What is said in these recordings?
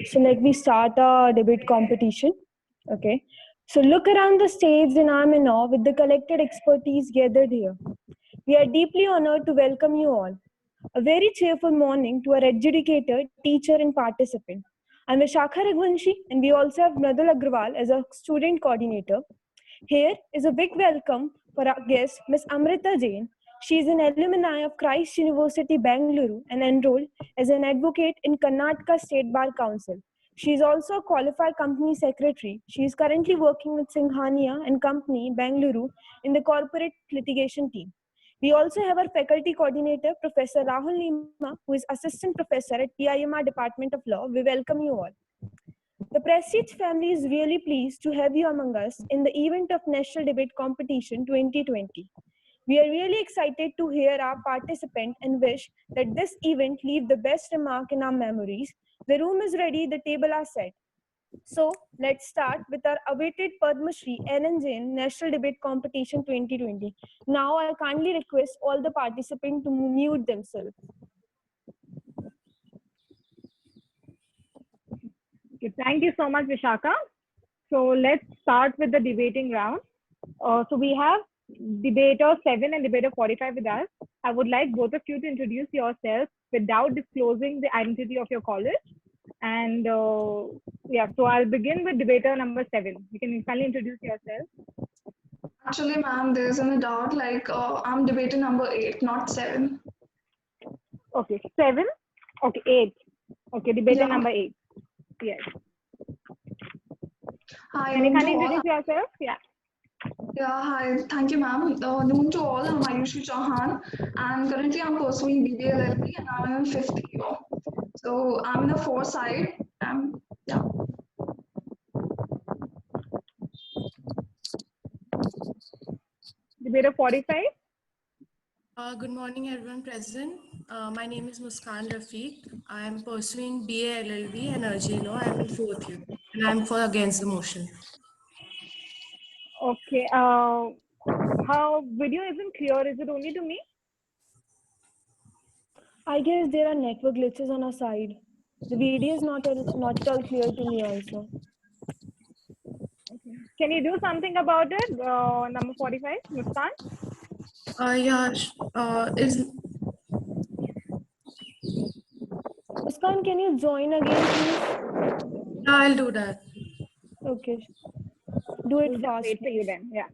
So let me start our debate competition. Okay. So look around the stage and I'm in awe with the collected expertise gathered here. We are deeply honored to welcome you all. A very cheerful morning to our educator, teacher, and participant. I'm Vishakha Raghuvanshi, and we also have Mradul Agrawal as a student coordinator. Here is a big welcome for our guest, Ms. Amrita Jain. She is an alumni of Christ University, Bangalore, and enrolled as an advocate in Karnataka State Bar Council. She is also a qualified company secretary. She is currently working with Singhania and Company, Bangalore, in the corporate litigation team. We also have our faculty coordinator, Professor Rahul Lima, who is assistant professor at PIMR Department of Law. We welcome you all. The Prestige family is really pleased to have you among us in the event of National Debate Competition 2020. We are really excited to hear our participant and wish that this event leave the best remark in our memories. The room is ready, the table are set. So let's start with our awaited Padma Shri Ellen Jain National Debate Competition 2020. Now I kindly request all the participants to mute themselves. Okay, thank you so much, Vishaka. So let's start with the debating round. So we have debater 7 and debater 45 with us. I would like both of you to introduce yourselves without disclosing the identity of your college. And yeah, so I'll begin with debater number 7. You can kindly introduce yourself. Actually, ma'am, there's a doubt. I'm debater number 8, not 7. Okay, 7. Okay, 8. Okay, debater Yeah. number 8. Yes. Hi, Can you noon to kindly all. introduce yourself? Yeah. Yeah, hi. Thank you, ma'am. Noon to all. I'm Ayushi Chauhan, and currently I'm pursuing BBA LLB, and I'm in 5th year. So I'm in the foresight. Yeah. Debater 45. Good morning, everyone present. My name is Muskan Rafiq. I am pursuing BA LLB Energy Law. I am in 4th year, and I am for against the motion. Okay. How video isn't clear? Is it only to me? I guess there are network glitches on our side. The video is not at all clear to me also. Okay. Can you do something about it? Number 45, Muskan? Muskan, can you join again, please? I'll do that. Okay. Do it We'll just fast. wait for you then. Yeah.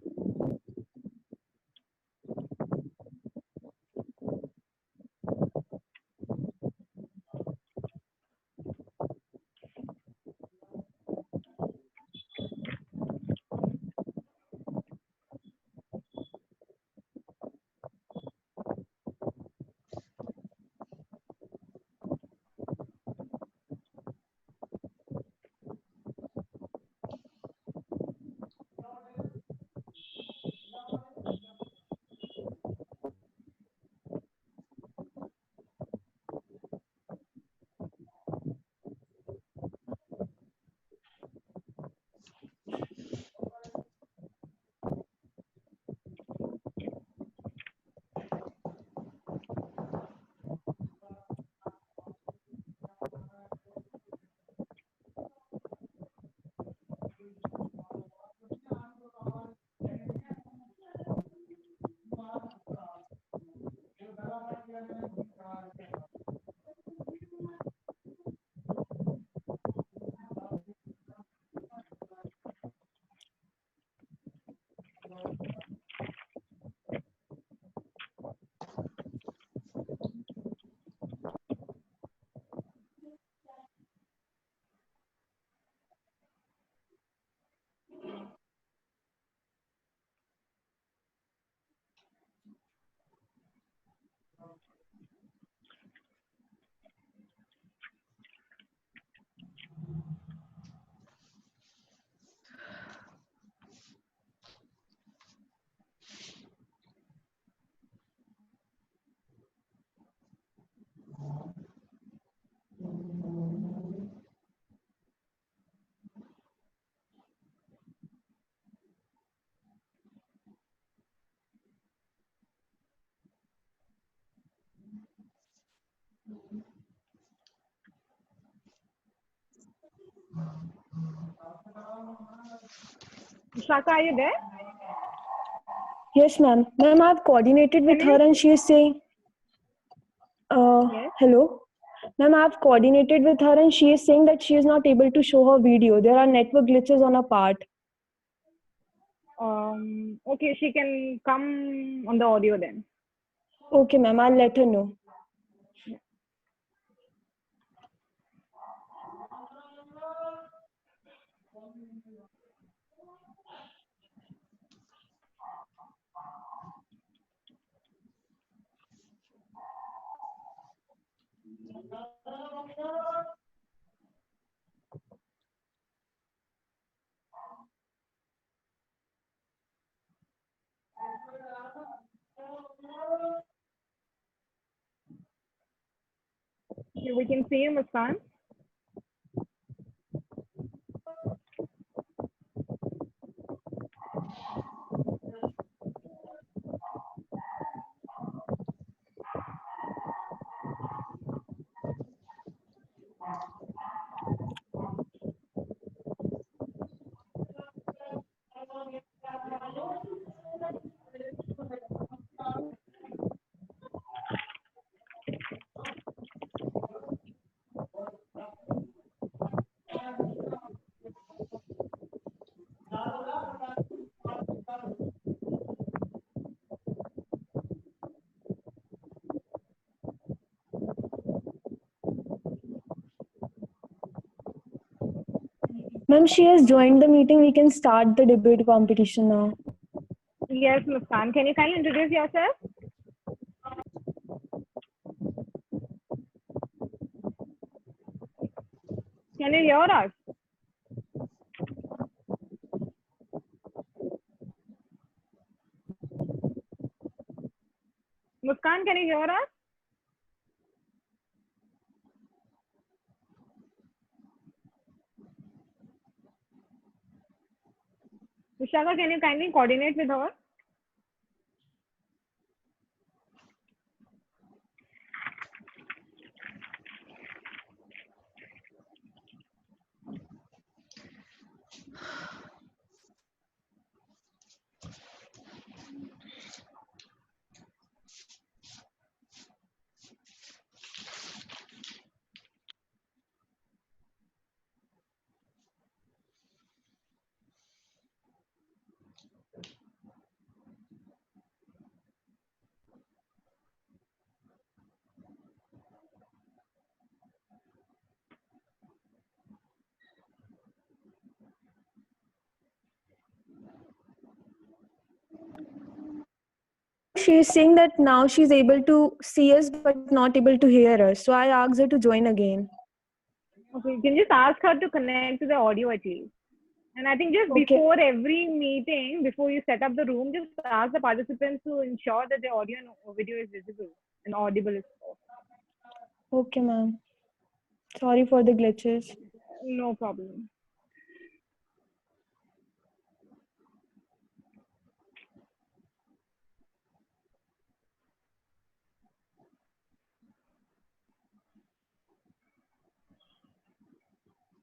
Vishaka, are you there? Yes, ma'am. Ma'am, I've coordinated with Can her you- and she is saying, Yes. hello? Ma'am, I've coordinated with her and she is saying that she is not able to show her video. There are network glitches on her part. Okay, she can come on the audio then. Okay, ma'am, I'll let her know. We can see you, Muskan. Ma'am, she has joined the meeting. We can start the debate competition now. Yes, Muskan. Can you kindly introduce yourself? Can you hear us? Muskan, can you hear us? Vishaka, can you kindly coordinate with her? She is saying that now she's able to see us but not able to hear us. So I asked her to join again. Okay, can you just ask her to connect to the audio at least? And I think just Okay. before every meeting, before you set up the room, just ask the participants to ensure that the audio and video is visible and audible. Okay, ma'am. Sorry for the glitches. No problem.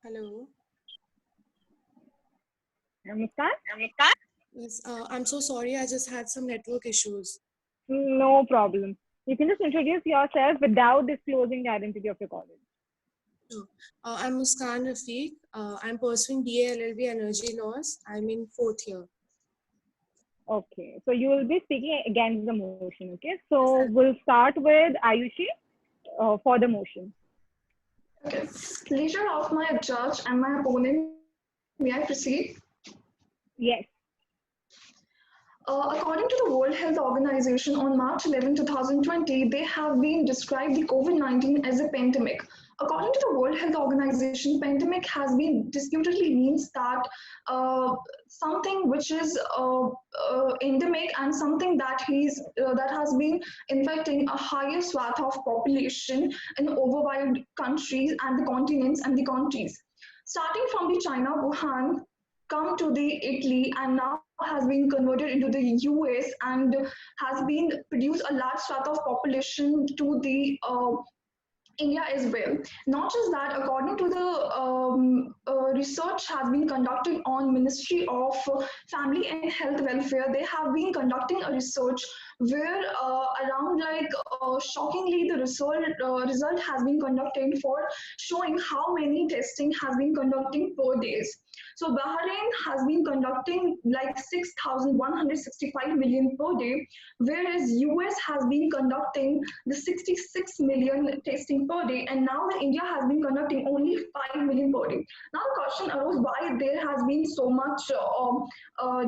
Hello. Muskan? Yes, I'm so sorry. I just had some network issues. No problem. You can just introduce yourself without disclosing the identity of your college. I'm Muskan Rafiq. I'm pursuing BA LLB Energy Laws. I'm in 4th year. Okay, so you will be speaking against the motion. Okay, so we'll start with Ayushi for the motion. Okay. Leisure of my judge and my opponent, may I proceed? Yes. According to the World Health Organization on March 11, 2020, they have been described the COVID-19 as a pandemic. According to the World Health Organization, pandemic has been disputedly means that something which is endemic and something that that has been infecting a higher swath of population in overwhelmed countries and the continents and the countries. Starting from the China, Wuhan, come to the Italy and now has been converted into the US and has been produced a large swath of population to the India as well. Not just that, according to the research has been conducted on Ministry of Family and Health Welfare. They have been conducting a research where around like shockingly the result has been conducted for showing how many testing has been conducting per days. So Bahrain has been conducting like 6,165 million per day, whereas US has been conducting the 66 million testing per day, and now the India has been conducting only 5 million per day. Now the question arose why there has been so much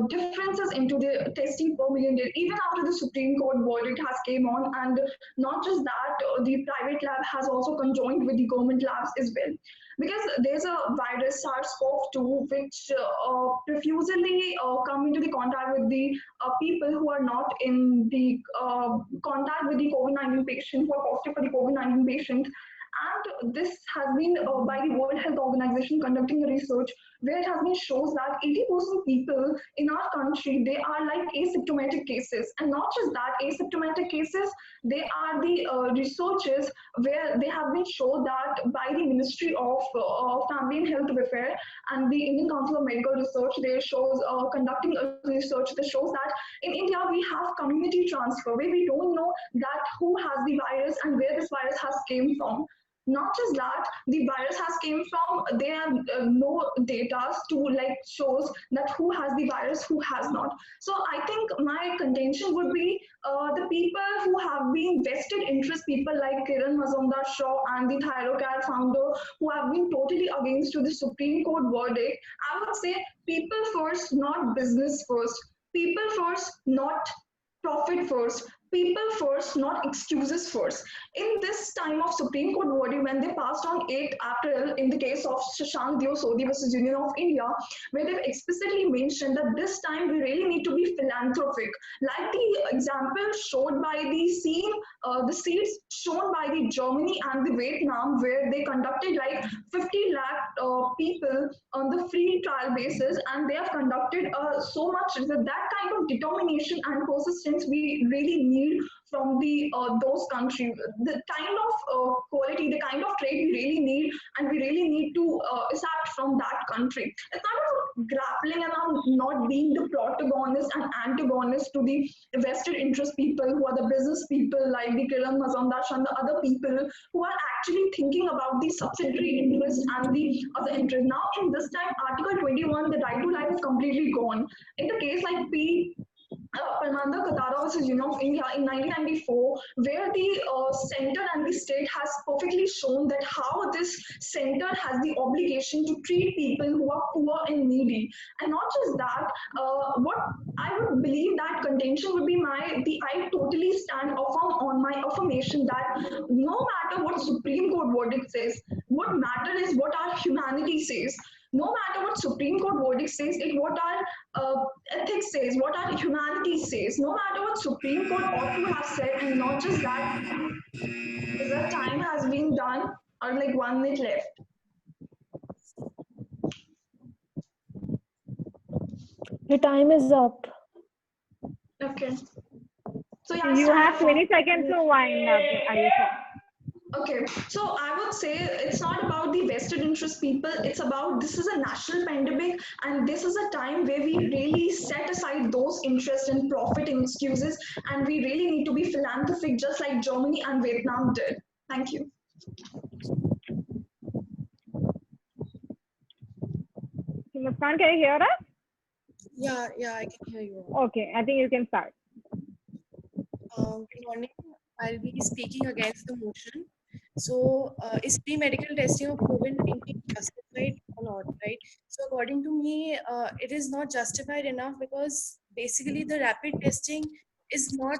differences into the testing per million day, even after the Supreme Court verdict has came on, and not just that, the private lab has also conjoined with the government labs as well, because there's a virus SARS-CoV-2 which profusely come into the contact with the people who are not in the contact with the COVID-19 patient, who are positive for the COVID-19 patient. And this has been by the World Health Organization conducting a research where it has been shows that 80% people in our country, they are like asymptomatic cases. And not just that, asymptomatic cases, they are the researches where they have been shown that by the Ministry of Family and Health Welfare and the Indian Council of Medical Research, they shows conducting a research that shows that in India we have community transfer where we don't know that who has the virus and where this virus has came from. Not just that, the virus has came from, there are no data to like shows that who has the virus, who has not. So I think my contention would be the people who have been vested interest, people like Kiran Mazumdar-Shaw and the Thyrocare founder, who have been totally against to the Supreme Court verdict. I would say people first, not business first. People first, not profit first. People first, not excuses first. In this time of Supreme Court verdict, when they passed on 8th April in the case of Shashank Deo Sodhi versus Union of India, where they've explicitly mentioned that this time we really need to be philanthropic. Like the example showed by the scene, the seeds shown by the Germany and the Vietnam, where they conducted like 50 lakh people on the free trial basis, and they have conducted so much that kind of determination and persistence we really need from the those countries, the kind of quality, the kind of trade we really need, and we really need to accept from that country. It's not about grappling and not being the protagonist and antagonist to the vested interest people who are the business people like the Kiran Mazumdar and the other people who are actually thinking about the subsidiary interest and the other interest. Now in this time, Article 21, the right to life is completely gone. In the case like Parmanda Katara versus Union of India in 1994, where the center and the state has perfectly shown that how this center has the obligation to treat people who are poor and needy. And not just that, what I would believe that contention would be I totally stand affirm on my affirmation that no matter what Supreme Court verdict says, what matters is what our humanity says. No matter what Supreme Court verdict says, it what our ethics says, what our humanity says. No matter what Supreme Court ought to have said, and not just that, is that time has been done, or like 1 minute left. The time is up. Okay. So yeah, You have 20 seconds to wind up, Ayesha. Okay, so I would say it's not about the vested interest people. It's about this is a national pandemic, and this is a time where we really set aside those interests and profit and excuses, and we really need to be philanthropic, just like Germany and Vietnam did. Thank you. Muskan, can you hear us? Yeah, I can hear you. Okay, I think you can start. Good morning. I'll be speaking against the motion. So, is pre-medical testing of COVID-19 justified or not, right? So, according to me, it is not justified enough because basically the rapid testing is not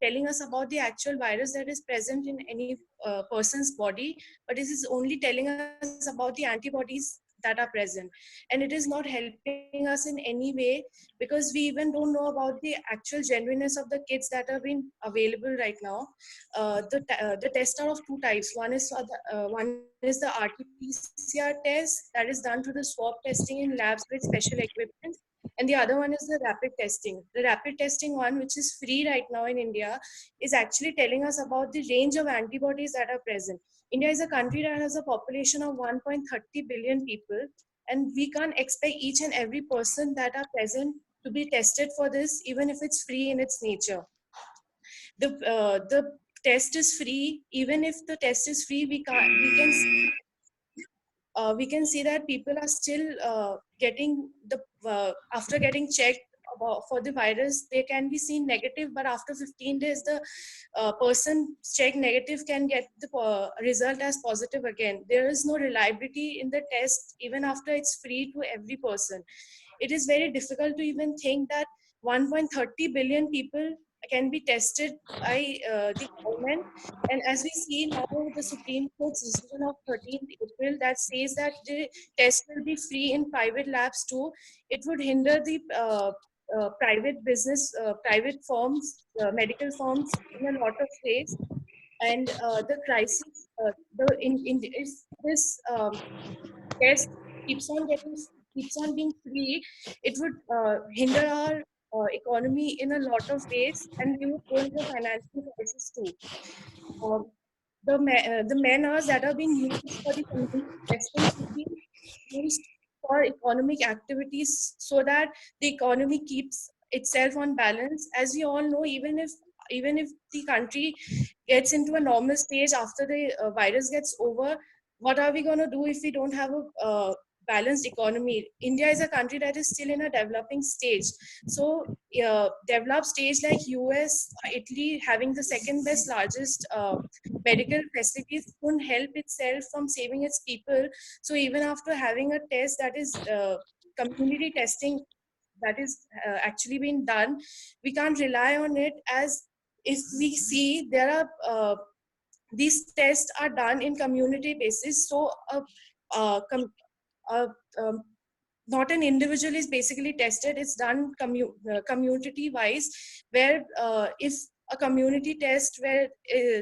telling us about the actual virus that is present in any person's body, but it is only telling us about the antibodies that are present, and it is not helping us in any way because we even don't know about the actual genuineness of the kits that have been available right now. The tests are of two types. One is the RT-PCR test that is done through the swab testing in labs with special equipment, and the other one is the rapid testing. The rapid testing one, which is free right now in India, is actually telling us about the range of antibodies that are present. India is a country that has a population of 1.30 billion people, and we can't expect each and every person that are present to be tested for this, even if it's free in its nature. The test is free. Even if the test is free, we can see that people are still getting the after getting checked for the virus, they can be seen negative, but after 15 days the person checked negative can get the result as positive again. There is no reliability in the test even after it's free to every person. It is very difficult to even think that 1.30 billion people can be tested by the government. And as we see now, the Supreme Court's decision of 13th April that says that the test will be free in private labs too, it would hinder the private business, private firms, medical firms in a lot of ways. And the crisis, if this test keeps on being free, it would hinder our economy in a lot of ways, and we would go into a financial crisis too. Um, the man hours that are being used for the community testing should be used for economic activities so that the economy keeps itself on balance. As we all know, even if the country gets into a normal stage after the virus gets over, what are we going to do if we don't have a balanced economy? India is a country that is still in a developing stage. So developed stage like US, Italy, having the second best largest medical facilities, couldn't help itself from saving its people. So even after having a test that is community testing that is actually being done, we can't rely on it, as if we see there are these tests are done in community basis. So uh, um, not an individual is basically tested, it's done community wise, where if a community test where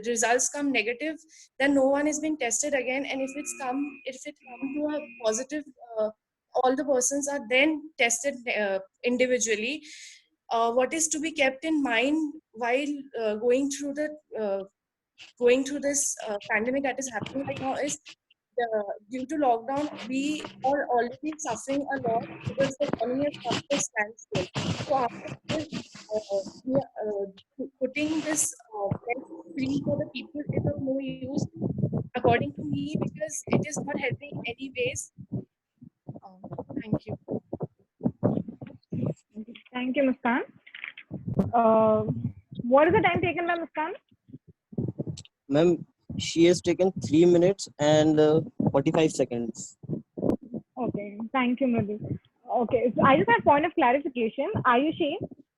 results come negative, then no one is being tested again, and if it come to a positive, all the persons are then tested individually. What is to be kept in mind while going through this pandemic that is happening right now is, due to lockdown, we are already suffering a lot because the economy has come to a standstill. So after this, putting this test free for the people is of no use, according to me, because it is not helping anyways. Thank you. Thank you, Muskan. What is the time taken by Muskan? Ma'am, she has taken 3 minutes and 45 seconds. Okay, thank you, Mridul. Okay, so I just have point of clarification. Ayushi,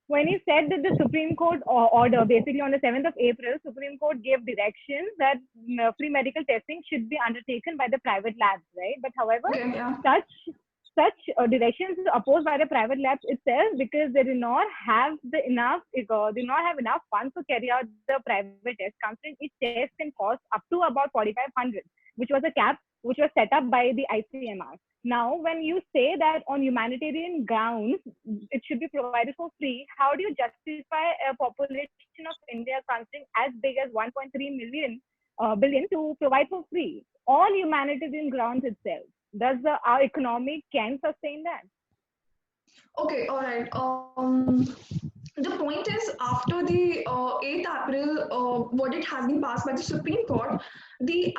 when you said that the Supreme Court order, basically on the 7th of April, Supreme Court gave directions that free medical testing should be undertaken by the private labs, right? But however, Okay, yeah. such directions are opposed by the private labs itself because they do not have enough funds to carry out the private test. Considering each test can cost up to about 4,500, which was a cap which was set up by the ICMR. Now, when you say that on humanitarian grounds it should be provided for free, how do you justify a population of India considering as big as 1.3 billion to provide for free? All humanitarian grounds itself. Does our economy can sustain that? Okay, all right. The point is, after the 8th April verdict has been passed by the Supreme Court, the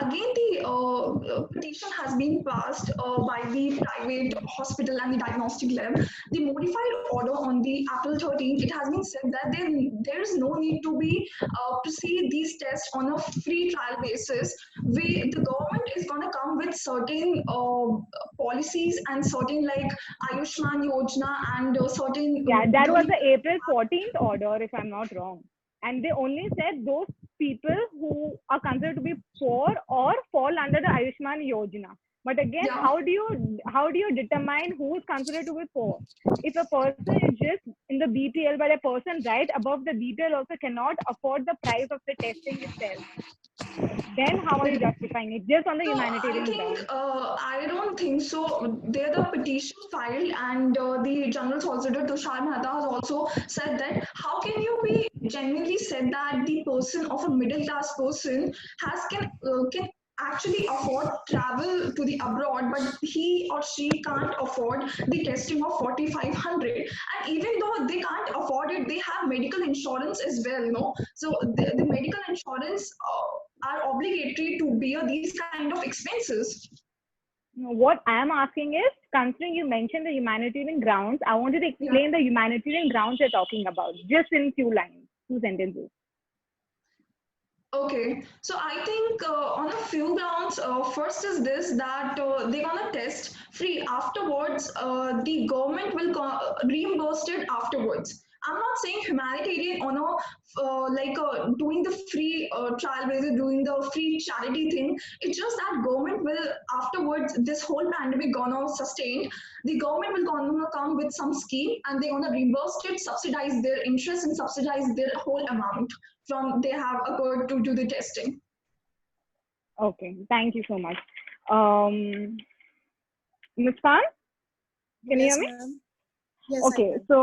petition has been passed by the private hospital and the diagnostic lab. The modified order on the April 13th, it has been said that there is no need to be proceed these tests on a free trial basis. The government is going to come with certain policies and certain like Ayushman Yojana and certain Yeah, that was the April 14th order, if I'm not wrong. And they only said those people who are considered to be poor or fall under the Ayushman Yojana. But again, Yeah. how do you determine who is considered to be poor? If a person is just in the BPL, but a person right above the BPL also cannot afford the price of the testing itself, then how are you justifying it? Just on the So humanitarian I ground. think I don't think so. There the petition filed, and the General Solicitor Tushar Mehta has also said that how can you be genuinely said that the person of a middle class person can actually afford travel to the abroad, but he or she can't afford the testing of 4,500. And even though they can't afford it, they have medical insurance as well, so the medical insurance are obligatory to bear these kind of expenses. What I am asking is, considering you mentioned the humanitarian grounds, I wanted to Yeah. explain the humanitarian grounds you're talking about, just in few lines, 2 sentences. Okay, so I think on a few grounds, first is this that they're gonna test free. Afterwards, the government will reimburse it afterwards. I'm not saying humanitarian on a doing the free trial visit, doing the free charity thing. It's just that government will afterwards, this whole pandemic gonna sustain. The government will gonna come with some scheme and they're gonna reimburse it, subsidize their interest and subsidize their whole amount from they have occurred to do the testing. Okay, thank you so much. Ms. Pan, can you Yes, hear me? ma'am. Yes, I Okay, can. so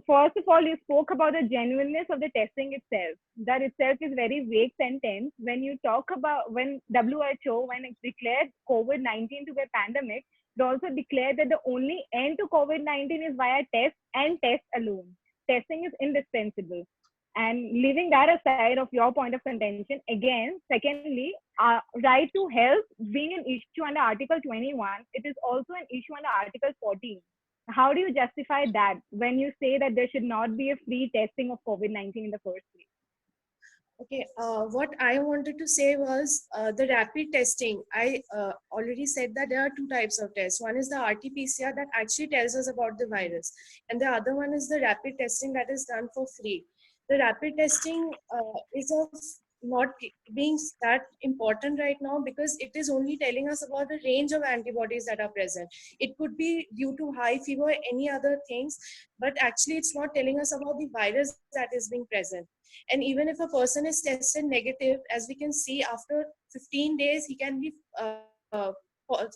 first of all, you spoke about the genuineness of the testing itself. That itself is very vague sentence. When you talk about when WHO, when it declared COVID-19 to be a pandemic, it also declared that the only end to COVID-19 is via test and test alone. Testing is indispensable. And leaving that aside of your point of contention, again, secondly, right to health being an issue under Article 21, it is also an issue under Article 14. How do you justify that when you say that there should not be a free testing of COVID-19 in the first place? Okay, what I wanted to say was the rapid testing. I already said that there are two types of tests. One is the RT-PCR that actually tells us about the virus, and the other one is the rapid testing that is done for free. The rapid testing is of not being that important right now because it is only telling us about the range of antibodies that are present. It could be due to high fever or any other things, but actually it's not telling us about the virus that is being present. And even if a person is tested negative, as we can see, after 15 days, he can be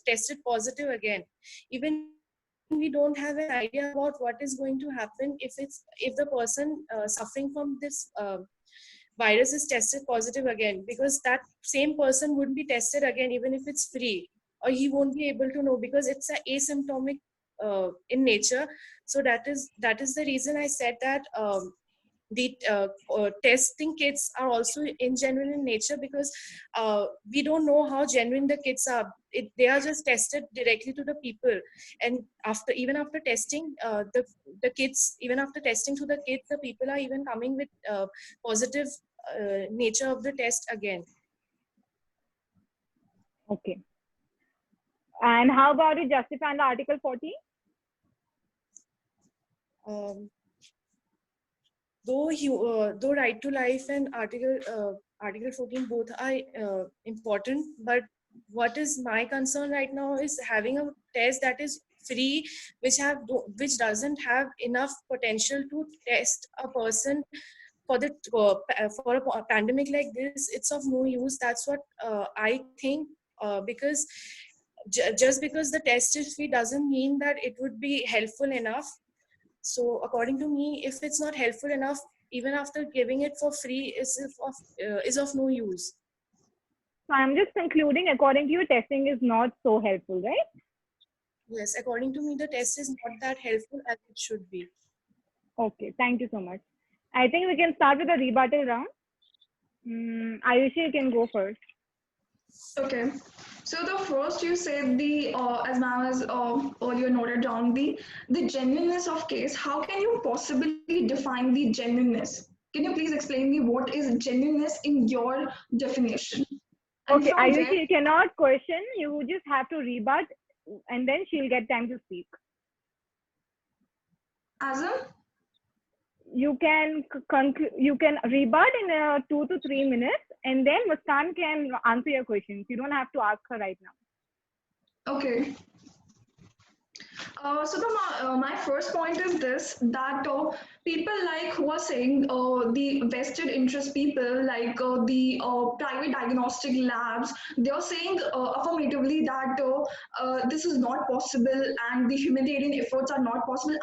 tested positive again. Even we don't have an idea about what is going to happen if the person suffering from this virus is tested positive again, because that same person wouldn't be tested again even if it's free, or he won't be able to know because it's a asymptomatic in nature. So that is the reason I said that the testing kits are also genuine in nature, because we don't know how genuine the kits are. They are just tested directly to the people, and even after testing the kits, even after testing to the kits, the people are even coming with positive nature of the test again. Okay. And how about you justify under Article 14? Though right to life and Article 14 both are important, but what is my concern right now is having a test that is free, which doesn't have enough potential to test a person for a pandemic like this. It's of no use. That's what I think, because just because the test is free doesn't mean that it would be helpful enough. So according to me, if it's not helpful enough, even after giving it for free, is of no use. So I'm just concluding, according to you, testing is not so helpful, right? Yes, according to me, the test is not that helpful as it should be. Okay, thank you so much. I think we can start with the rebuttal round. Ayushi, you can go first. Okay, so the first you said the as ma'am has earlier noted down the genuineness of case. How can you possibly define the genuineness? Can you please explain me what is genuineness in your definition? And Okay, from Ayushi, there, you cannot question. You just have to rebut, and then she'll get time to speak. as in, You can you can rebut in 2 to 3 minutes, and then Muskan can answer your questions. You don't have to ask her right now. okay. My first point is this that people like who are saying the vested interest people like the private diagnostic labs, they are saying affirmatively that this is not possible and the humanitarian efforts are not possible.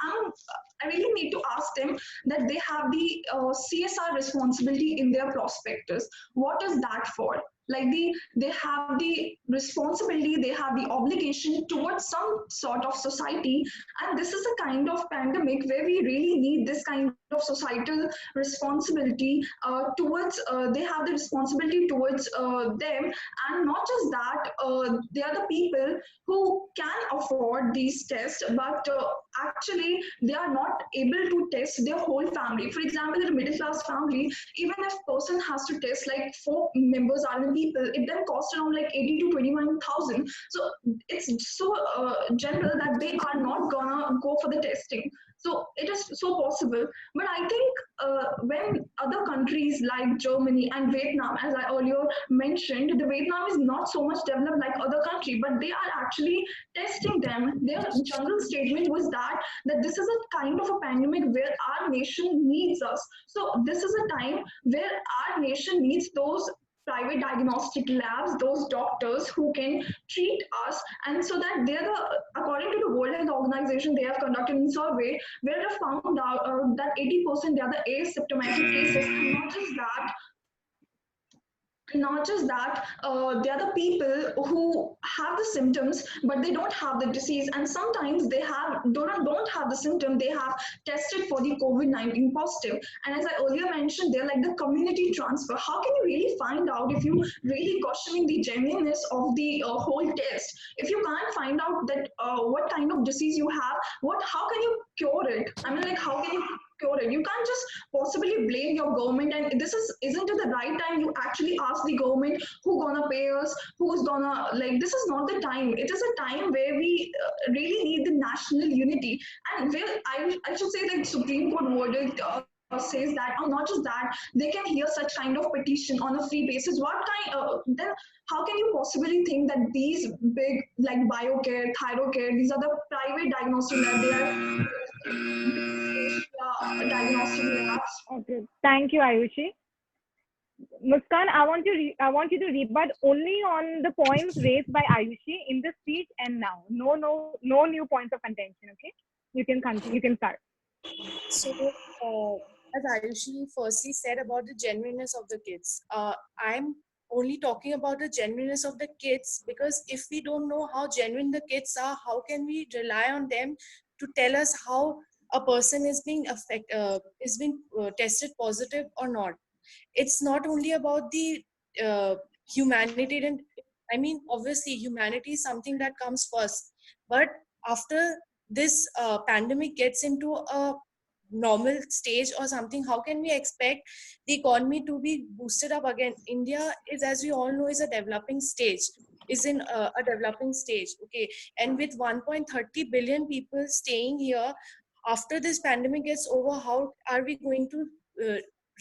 I really need to ask them that they have the CSR responsibility in their prospectus. What is that for? like they have the responsibility, they have the obligation towards some sort of society. And this is a kind of pandemic where we really need this kind of societal responsibility towards they have the responsibility towards them. And not just that, they are the people who can afford these tests, but actually they are not able to test their whole family. For example, in a middle class family, even if person has to test like 4 members are the people, it then costs around like 80 to 21,000. So it's so general that they are not gonna go for the testing. So it is so possible. But I think when other countries like Germany and Vietnam, as I earlier mentioned, the Vietnam is not so much developed like other country, but they are actually testing them. Their general statement was that this is a kind of a pandemic where our nation needs us. So this is a time where our nation needs those private diagnostic labs, those doctors who can treat us. And so that they're the, according to the World Health Organization, they have conducted a survey where they found out that 80% they are the asymptomatic cases. And not just that, they are the people who have the symptoms but they don't have the disease, and sometimes they don't have the symptom, they have tested for the COVID-19 positive. And as I earlier mentioned, they're like the community transfer. How can you really find out if you really questioning the genuineness of the whole test? If you can't find out that what kind of disease you have, what how can you cure it? I mean, like, how can you cure it? You can't just possibly blame your government, and this isn't it the right time you actually ask the government who gonna pay us, who's gonna, like, this is not the time. It is a time where we really need the national unity. And where I should say that Supreme Court verdict says that, or not just that, they can hear such kind of petition on a free basis. What kind then how can you possibly think that these big like BioCare, ThyroCare, these are the private diagnostic lab, they are diagnostic labs? Okay, thank you, Ayushi. Muskan, I want you to rebut only on the points raised by Ayushi in the speech and now. No new points of contention. Okay, you can continue. You can start. So, as Ayushi firstly said about the genuineness of the kids, I'm only talking about the genuineness of the kids, because if we don't know how genuine the kids are, how can we rely on them to tell us how a person is being tested positive or not? It's not only about the humanitarian. I mean, obviously, humanity is something that comes first, but after this pandemic gets into a normal stage or something, how can we expect the economy to be boosted up again? India is, as we all know, is a developing stage, is in a developing stage. Okay, and with 1.30 billion people staying here, after this pandemic gets over, how are we going to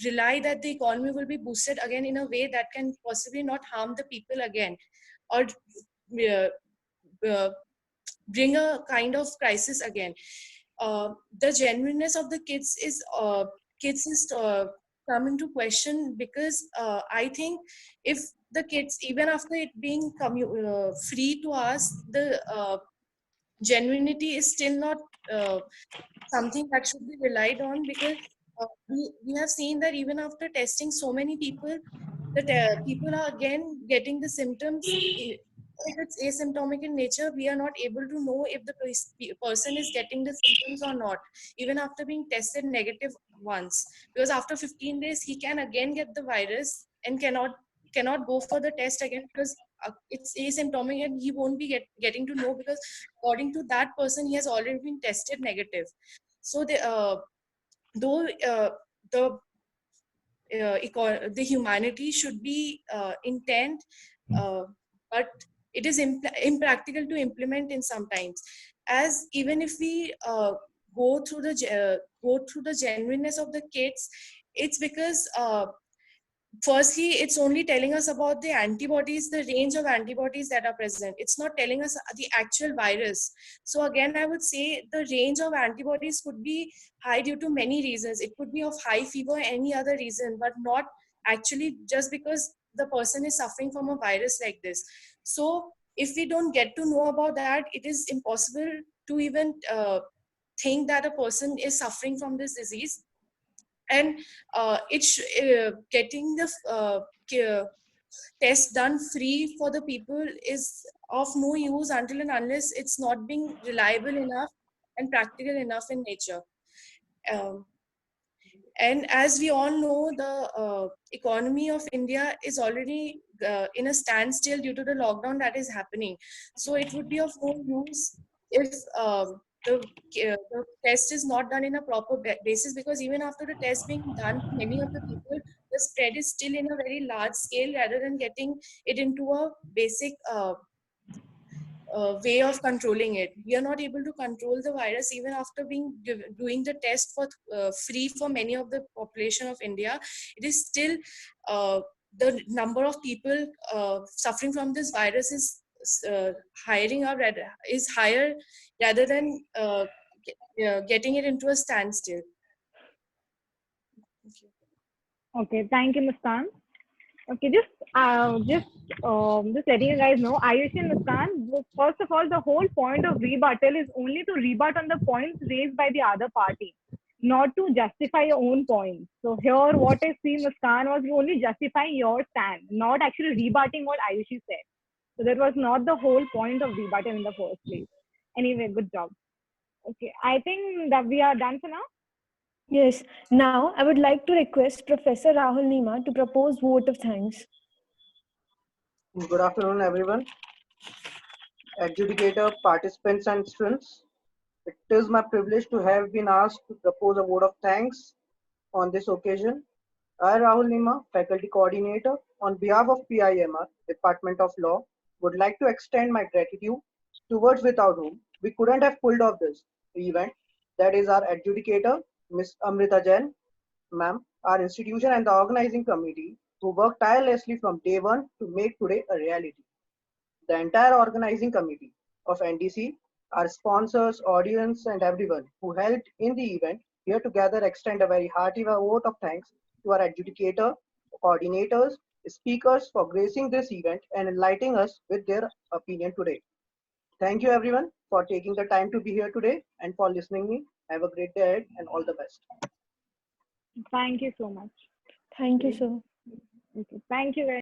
rely that the economy will be boosted again in a way that can possibly not harm the people again, or uh, uh, bring a kind of crisis again? The genuineness of the kids is come into question, because I think if the kids, even after it being free to us, the genuinity is still not something that should be relied on, because we have seen that even after testing so many people, that people are again getting the symptoms. If it's asymptomatic in nature, we are not able to know if the person is getting the symptoms or not, even after being tested negative once, because after 15 days he can again get the virus and cannot go for the test again, because it's asymptomatic and he won't be getting to know, because according to that person he has already been tested negative. So though the humanity should be intent, uh, but it is impractical to implement in sometimes, as even if we go through the genuineness of the kids, it's because firstly, it's only telling us about the antibodies, the range of antibodies that are present. It's not telling us the actual virus. So again, I would say the range of antibodies could be high due to many reasons. It could be of high fever, any other reason, but not actually just because the person is suffering from a virus like this. So if we don't get to know about that, it is impossible to even think that a person is suffering from this disease. And getting the test done free for the people is of no use until and unless it's not being reliable enough and practical enough in nature. Um, and as we all know, the economy of India is already in a standstill due to the lockdown that is happening. So it would be of no use if the test is not done in a proper basis, because even after the test being done, many of the people, the spread is still in a very large scale rather than getting it into a basic way of controlling it. We are not able to control the virus even after doing the test for free for many of the population of India. It is still the number of people suffering from this virus is higher rather than getting it into a standstill. Thank you. Okay, thank you, Muskan. Okay, just letting you guys know, Ayushi and Muskan, first of all, the whole point of rebuttal is only to rebut on the points raised by the other party, not to justify your own points. So here, what I see, Muskan, was only justifying your stand, not actually rebutting what Ayushi said. So that was not the whole point of rebuttal in the first place. Anyway, good job. Okay, I think that we are done for now. Yes. Now, I would like to request Professor Rahul Nima to propose vote of thanks. Good afternoon, everyone. Adjudicator, participants, and students. It is my privilege to have been asked to propose a vote of thanks on this occasion. I, Rahul Nima, Faculty Coordinator, on behalf of PIMR, Department of Law, would like to extend my gratitude towards without whom we couldn't have pulled off this event. That is our adjudicator, Ms. Amrita Jain, ma'am, our institution and the organizing committee who worked tirelessly from day one to make today a reality. The entire organizing committee of NDC, our sponsors, audience, and everyone who helped in the event here together extend a very hearty vote of thanks to our adjudicator, coordinators, speakers for gracing this event and enlightening us with their opinion today. Thank you everyone for taking the time to be here today and for listening me. Have a great day ahead and all the best. Thank you so much. Thank you, sir. Okay, thank you very